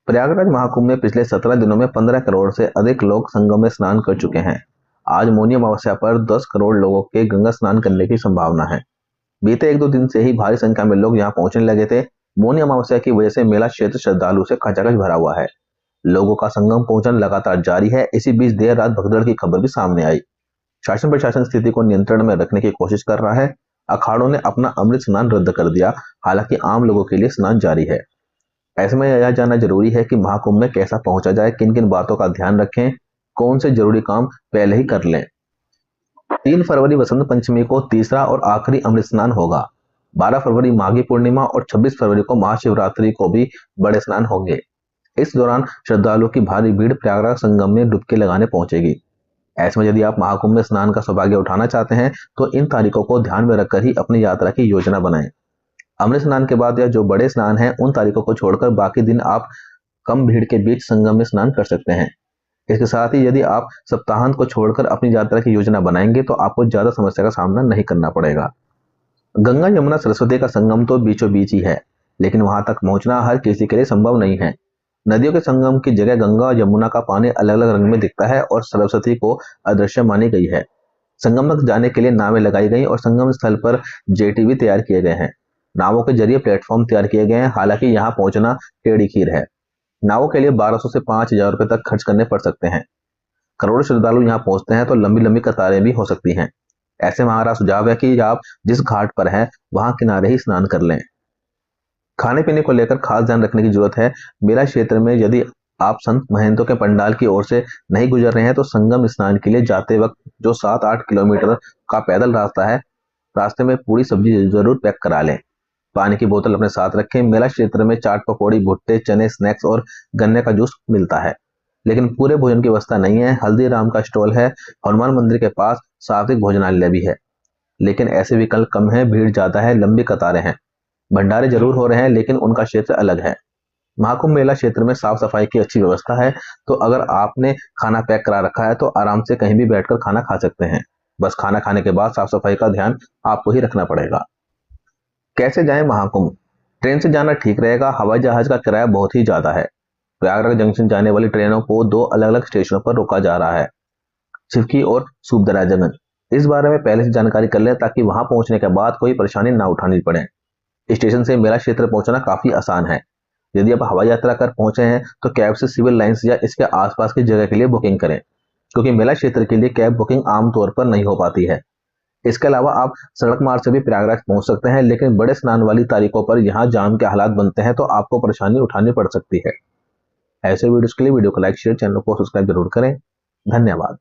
प्रयागराज महाकुंभ में पिछले 17 दिनों में 15 करोड़ से अधिक लोग संगम में स्नान कर चुके हैं। आज मौनी अमावस्या पर 10 करोड़ लोगों के गंगा स्नान करने की संभावना है। बीते 1-2 दिन से ही भारी संख्या में लोग यहां पहुंचने लगे थे। मौनी अमावस्या की वजह से मेला क्षेत्र श्रद्धालु से खचाखच भरा हुआ है। लोगों का संगम पहुंचना लगातार जारी है। इसी बीच देर रात भगदड़ की खबर भी सामने आई। शासन प्रशासन स्थिति को नियंत्रण में रखने की कोशिश कर रहा है। अखाड़ों ने अपना अमृत स्नान रद्द कर दिया, हालांकि आम लोगों के लिए स्नान जारी है। ऐसे में यह जानना जरूरी है कि महाकुंभ में कैसा पहुंचा जाए, किन किन बातों का ध्यान रखें, कौन से जरूरी काम पहले ही कर लें। 3 फरवरी वसंत पंचमी को तीसरा और आखिरी अमृत स्नान होगा। 12 फरवरी माघी पूर्णिमा और 26 फरवरी को महाशिवरात्रि को भी बड़े स्नान होंगे। इस दौरान श्रद्धालुओं की भारी भीड़ प्रयागराज संगम में डुबकी लगाने पहुंचेगी। ऐसे में यदि आप महाकुंभ में स्नान का सौभाग्य उठाना चाहते हैं तो इन तारीखों को ध्यान में रखकर ही अपनी यात्रा की योजना बनाएं। अमृत स्नान के बाद या जो बड़े स्नान हैं उन तारीखों को छोड़कर बाकी दिन आप कम भीड़ के बीच संगम में स्नान कर सकते हैं। इसके साथ ही यदि आप सप्ताहांत को छोड़कर अपनी यात्रा की योजना बनाएंगे तो आपको ज्यादा समस्या का सामना नहीं करना पड़ेगा। गंगा यमुना सरस्वती का संगम तो बीचों बीच ही है, लेकिन वहां तक पहुंचना हर किसी के लिए संभव नहीं है। नदियों के संगम की जगह गंगा और यमुना का पानी अलग अलग रंग में दिखता है और सरस्वती को अदृश्य मानी गई है। संगम तक जाने के लिए नावें लगाई गई और संगम स्थल पर जेटी भी तैयार किए गए हैं। नावों के जरिए प्लेटफॉर्म तैयार किए गए हैं, हालांकि यहाँ पहुंचना टेढ़ी खीर है। नावों के लिए 1200 से 5000 रुपए तक खर्च करने पड़ सकते हैं। करोड़ों श्रद्धालु यहाँ पहुंचते हैं तो लंबी लंबी कतारें भी हो सकती हैं। ऐसे में हमारा सुझाव है कि आप जिस घाट पर हैं वहां किनारे ही स्नान कर लें। खाने पीने को लेकर खास ध्यान रखने की जरूरत है। मेला क्षेत्र में यदि आप संत महंतों के पंडाल की ओर से नहीं गुजर रहे हैं तो संगम स्नान के लिए जाते वक्त जो 7-8 किलोमीटर का पैदल रास्ता है, रास्ते में पूरी सब्जी जरूर पैक करा लें। पानी की बोतल अपने साथ रखें। मेला क्षेत्र में चाट पकौड़ी, भुट्टे, चने, स्नैक्स और गन्ने का जूस मिलता है, लेकिन पूरे भोजन की व्यवस्था नहीं है। हल्दीराम का स्टॉल है, हनुमान मंदिर के पास सात्विक भोजनालय भी है, लेकिन ऐसे विकल्प कम है, भीड़ ज्यादा है, लंबी कतारें हैं। भंडारे जरूर हो रहे हैं लेकिन उनका क्षेत्र अलग है। महाकुंभ मेला क्षेत्र में साफ सफाई की अच्छी व्यवस्था है, तो अगर आपने खाना पैक करा रखा है तो आराम से कहीं भी बैठकर खाना खा सकते हैं। बस खाना खाने के बाद साफ सफाई का ध्यान आपको ही रखना पड़ेगा। कैसे जाएं महाकुंभ? ट्रेन से जाना ठीक रहेगा। हवाई जहाज का किराया बहुत ही ज्यादा है। प्रयागराज जंक्शन जाने वाली ट्रेनों को 2 अलग अलग स्टेशनों पर रोका जा रहा है, चिवकी और सूबदराजगंज। इस बारे में पहले से जानकारी कर लें ताकि वहां पहुंचने के बाद कोई परेशानी ना उठानी पड़े। स्टेशन से मेला क्षेत्र पहुंचना काफी आसान है। यदि आप हवाई यात्रा कर पहुंचे हैं तो कैब से सिविल लाइंस या इसके आसपास की जगह के लिए बुकिंग करें, क्योंकि मेला क्षेत्र के लिए कैब बुकिंग आमतौर पर नहीं हो पाती है। इसके अलावा आप सड़क मार्ग से भी प्रयागराज पहुंच सकते हैं, लेकिन बड़े स्नान वाली तारीखों पर यहाँ जाम के हालात बनते हैं तो आपको परेशानी उठानी पड़ सकती है। ऐसे वीडियोस के लिए वीडियो को लाइक, शेयर, चैनल को सब्सक्राइब जरूर करें। धन्यवाद।